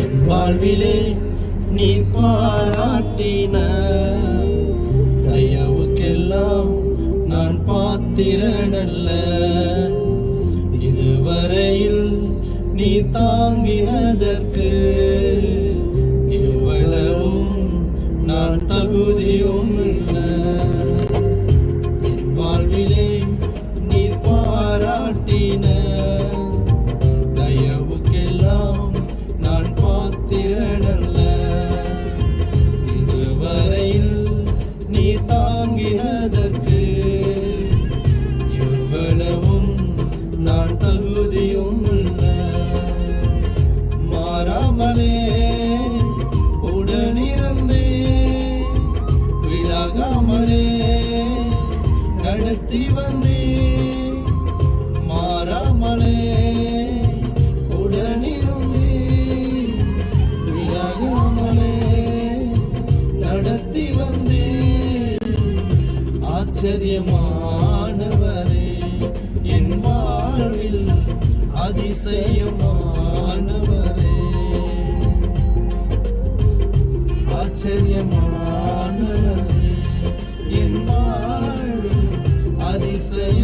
என் வாழ்விலே நீ பாராட்டின தயவுக்கெல்லாம் நான் பாத்திரனல்ல. இதுவரையில் நீ தாங்கினதற்கு இவ்வளவும் நான் தகுதியும் இல்லை. என் வாழ்விலே நீ பாராட்டின தயவுக்கெல்லாம் நான் பாத்திரனல்ல. இதுவரையில் நீ தாங்கினதற்கு எவ்வளவும் நான் தகுதியும் இல்லை. மாறாமலே உடனிருந்தே விலகாமலே நடத்தி வந்தே. மாறாமலே உடனிருந்தே விலகாமலே நடத்தி வந்தே. ஆச்சரியமானவரே என் வாழ்வில் அதிசயமானவரே. ஆச்சரியமானவரே என் வாழ்வில் அதிசய